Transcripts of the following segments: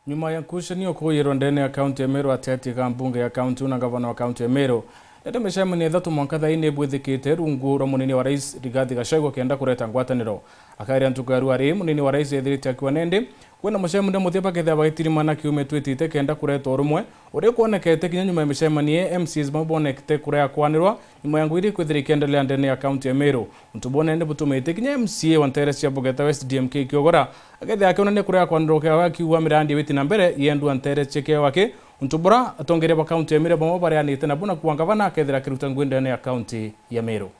Nyuma ya kushanio kuyirwo ndene ya kaunti ya Meru ateti ka mbunge ya kaunti na gavana wa kaunti ya Meru. Nende mecemania ithatu mwanka thaini bwithikite rungu rwa munini wa rais Rigathi Gachagua kenda kureta ngwataniro. Akaira ntugaru ari munini wa rais ethirite akiwa nende kwena mecemania muthia baketha bagitirimana kiume twitite kenda kureta urumwe uri kuonekete kinya nyuma ya mecemania MCs mabonekete kurea kwanirwa nyuma ya ngwiri kwithira ikendelea ndene ya kaunti ya Meru. Ntubone nde butumite kinya MCA wa Nteres cia Bugeta West DMK Kiogora agethe akiona ne kurea kwanirwa kwa kiwa mirandi witi na mbere yendu Nteres cheke wake Ntubora atongere ba kaunti ya Meru bamo barianite na buna kuanga bana akethira kiruta ngwinde ya kaunti ya Meru.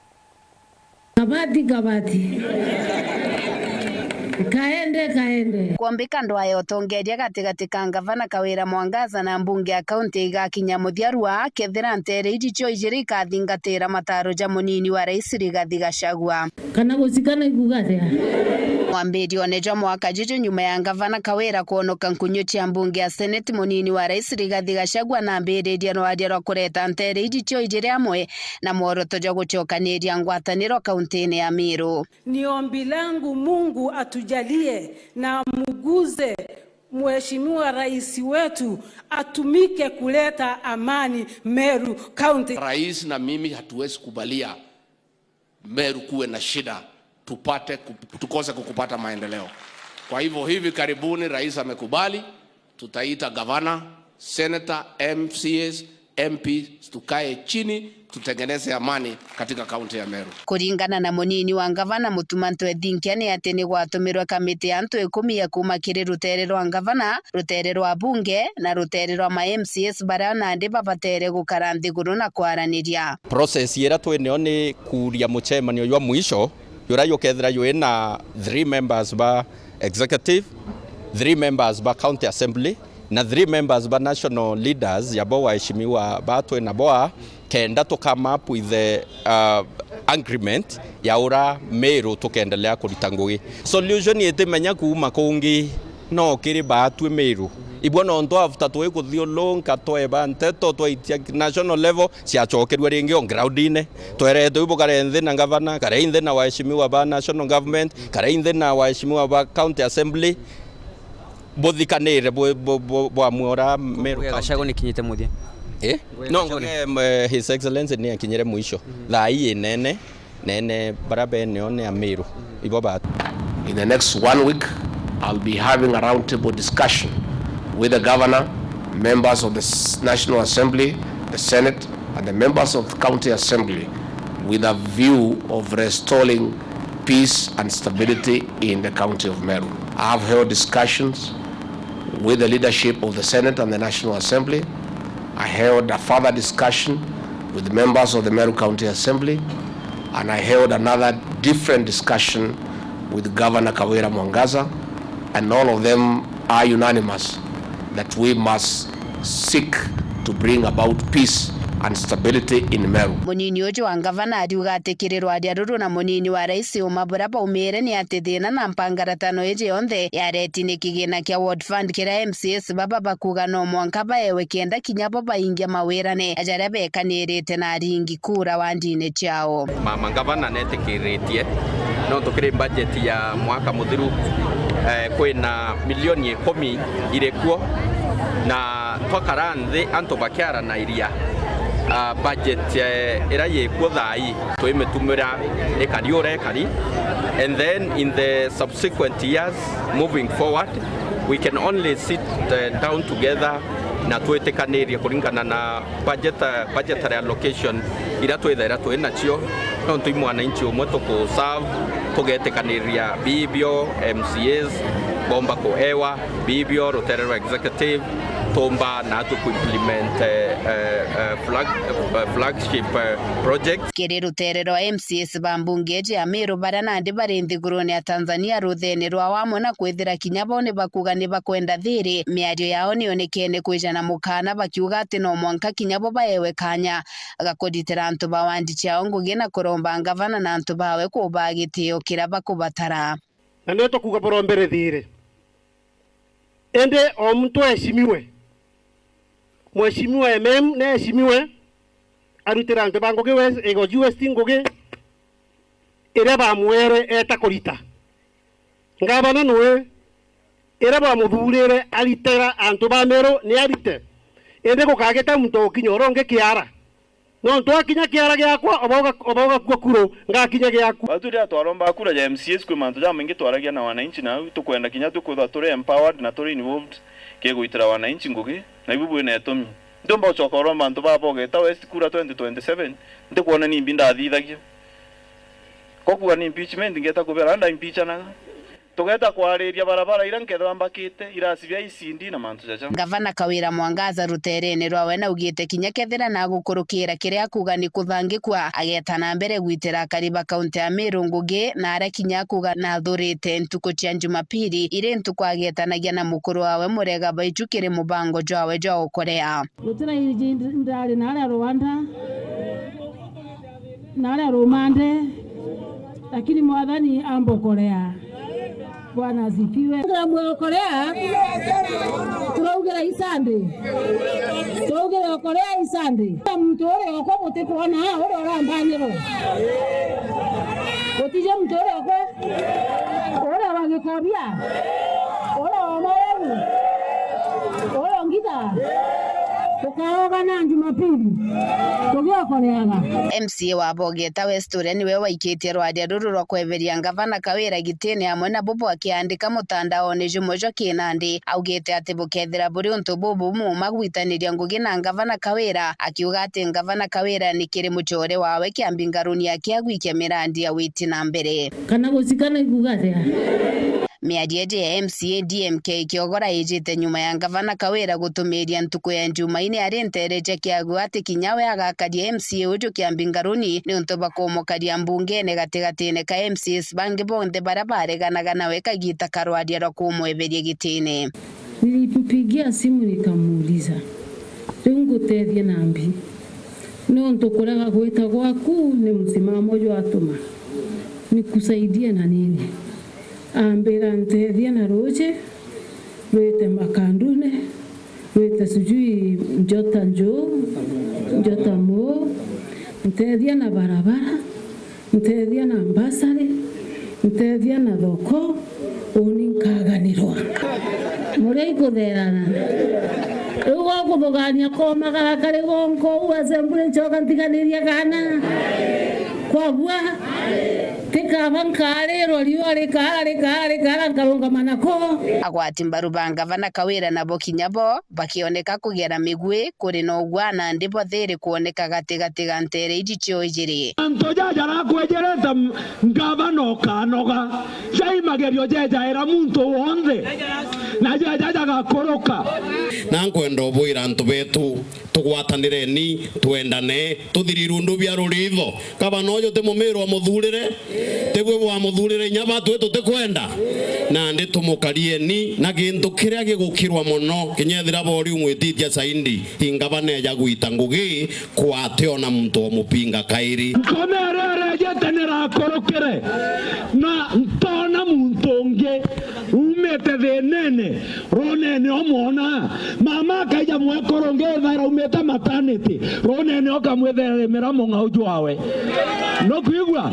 Kabati kaende kuombika ndwayo tongeria gatigati ka gavana Kawira Mwangaza na mbunge ya kaunti igakinya muthiarua kethira THIIRI icio igiri ikathingatira mataro ja munini wa rais Rigathi Gachagua kana gusikana igugathia mwambirio nejo mwaka juju nyuma ya gavana Kawira kuonoka nkunyo cia mbunge ya senate munini wa rais Rigathi Gachagua na mbiriria rwa kureta THIIRI icio igiri amwe na mworoto ja guchokaniria ngwataniro kaunti ya Meru. Ni ombi langu Mungu atujalie na muguze Mheshimiwa rais wetu atumike kuleta amani Meru County. Rais na mimi hatuwezi kubalia Meru kuwe na shida tukose kukupata maendeleo. Kwa hivyo hivi karibuni rais amekubali, tutaita gavana, senator, MCAs, MPs tukae chini tutengeneze amani katika kaunti ya Meru. Kuringana na munini wa gavana Mutumanto Ethinkiani ati ni gwatumirwa kamiti ya antu 10 ya kuma kiri rutere rwa gavana, rutere rwa bunge na rutere rwa ma MCS bara na ndi babatere gukara nthiguru na kwaraniria. Process yera twene ni kuria muchemanio ywa mwisho yura yokethira yuena 3 members ba executive, 3 members ba county assembly na 3 members ba national leaders ya boa heshimiwa batwe na boa kenda to come up with the agreement ya ura Meru tukendelea kulitangugi solution yete menya kuuma kungi no kiri batwe Meru ibona onto after to ekuthio lonka to ebante to itia national level cia chokerwa ringi on ground ine twere tuibo karenthe na governor karenthe na waheshimiwa ba national government karenthe na waheshimiwa ba county assembly bothikanire bo amora Meru Gachagua ni kinyite muthia no his excellency ni akinyere mwisho thai nene barabe ne Meru ibo ba. In the next 1 week I'll be having a roundtable discussion with the governor, members of the National Assembly, the Senate, and the members of the County Assembly with a view of restoring peace and stability in the county of Meru. I have held discussions with the leadership of the Senate and the National Assembly. I held a further discussion with the members of the Meru County Assembly, and I held another different discussion with Governor Kawira Mwangaza, and all of them are unanimous that we must seek to bring about peace and stability in Meru. Munini ujo wa gavana ariuga atikirirwa ndiaruru na munini wa rais umabura baumire ni ati thina na mpangaratano ije yonthe yareti ni kigina kia World Fund kira MCS baba bakuga no mwanka baewe kienda kinya baba ingia mawirane ajaria bekanirite na ringi kura wandine chao. Mama gavana netikiritie no tukire budget ya mwaka muthiru kwina milioni 10 irekuo na twakaranthi antu bakiara na iria budget era yekuo thai twimetumira ekariore ekari, and then in the subsequent years moving forward we can only sit down together na twetekaniria kuringana na budgetary allocation ira twethera twina cio no tui mwananchi umwe tuku serve tugetekaniria bibio MCAs bomba ko ewa bibio rutere executive tomba na to implement flagship project kiri ruterero MCS bambungeje ya Meru bara na ndi bari nthiguru ya Tanzania ruthene rwa wamwe na kwithira kinya bone bakuga ni bakwenda THIIRI miario yao ni onekene kwijana mukana bakiuga ati no mwanka kinya bo baewe kanya agakoditira antu bawandi chao ngugi na kuromba gavana na antu bawe kubagitio kira bakubatara na neto kuga borombere THIIRI ende o mtu heshimiwe mheshimiwa na heshimiwe arutira antu bangoge ego US ngoge ere ba mwere eta korita ngabana noe era bamuthurire aritera antu ba Meru ni arite ende gukageta muntu kinyoro nge kiara no twakinya kiara giakwa oboga kwa kuro ngakinya giaku baturi atwaromba kura ya MCS kwa mantu jamu ingi twaragia na wananchi na tukwenda kinya tukutha turi empowered na turi involved kegwitira wananchi ngugi na ibubu ina etomi ndomba chokoro mantu babogeta west kura 2027 ndikuona ni mbinda thithagia kokuwa ni impeachment ngeta kubera nda impeachana tugeta kwariria barabara ira nkethwa mbakite irasibia isindi na mantu jaja. Gavana Kawira Mwangaza ruterene rwawe na ugite kinya kethira na gukurukira kiria kuga ni kuthangikwa ageta na mbere gwitira kariba kaunti ya Meru ngugi na ara kinya kuga na thurite ntuko cia Jumapili ire ntuko agetanagia na mukuru wawe Murega Baichukire mubango jwawe jwa ukorea gutira ndari na Rwanda na Romande lakini mwadhani ambo Korea Bwana asifiwe. Mwa Korea tunaugera isande. Tunaugera Korea isande. Mtu ule wako bote kuona ule Ngwataniro. Otije mtu ule wako. Ule wangekabia. Ule wamaru. Ule ngida. Tukaoga na Jumapili. Tugio Koreaga. MCA wa Bogeta Westore niwe waikitie rwadia ruru rwa kweveria Gavana Kawira gitini hamwe na Bobo akiandika mutandaoni jumojo kinandi augite ati bukethira buri untu bubu muma gwitaniria ngugi na Gavana Kawira akiuga ati Gavana Kawira ni kiri muchore wawe kiambingaruni yake agwikia mirandi ya witi na mbere kana gusikana igugathia miadia ya MCA DMK kiogora ijite nyuma ya Gavana Kawira gutumiria ntuko ya Jumaine arentereje kiagu ati kinyawe agakaria MCA uju kiambingaruni ni untu bakomokaria mbungene gatigatine ka MCS bangi bonde barabare gana weka gita karwadia ro kumweberia gitine. Nilipigia simu nikamuuliza ngutethie nambi no ntukuraga gwita gwaku ni msimamo jwa atuma nikusaidia na nini ambira ntethia na roje wete makandune wete sujui njota mo ntethia na barabara ntethia na mbasare ntethia na thoko uninkaganirwa muri kutherana ugo kuthugania ko magara kare gonko uazembure njoka ntiganiria kana kwagua tika bankare roriwa rekare nkarunga manako agwati mbaru Gavana Kawira na bokinyabo bakioneka kugera migwe kuri no gwana ndipo THIIRI kuoneka gatiga ntere ijicho ijiri antojaja na kwejereza Gavana kanoga jaimagerio jeja era muntu wonde na jeja gakoroka na nkwenda obwira antu betu tugwatanireni twendane tuthirirundu bia ruritho Gavana oyo te Meru amuthurire tegwe wa muthurire nyaba twetu tekwenda na ndi tumukarieni na gintu kiria gigukirwa muno kinyethira bori umwititia saindi Gavana ya gwita ngugi kwate ona muntu omupinga kairi komerere jetenera korokere na ntona muntu nge umete thenene ronene omona mama kaja mwekoronge thara umeta maternity ronene okamwethere meramo ngauju wawe no kwigwa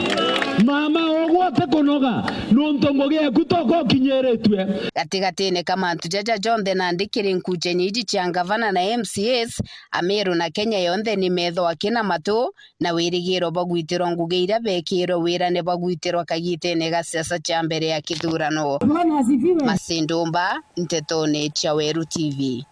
mama ogwote konoga nontongo gyaku toko kinyeretwe gatigatine kama ntujaja jonde na ndikiri nkuje nyiji cia Gavana na MCS Meru na Kenya yonde ni metho akina matu na WIRIGIRO bagwitirwo ngugi ira bekiro wira ne bagwitirwo kagitene ga siasa cia mbere ya kithurano. Masindumba Ntetone cia Weru TV.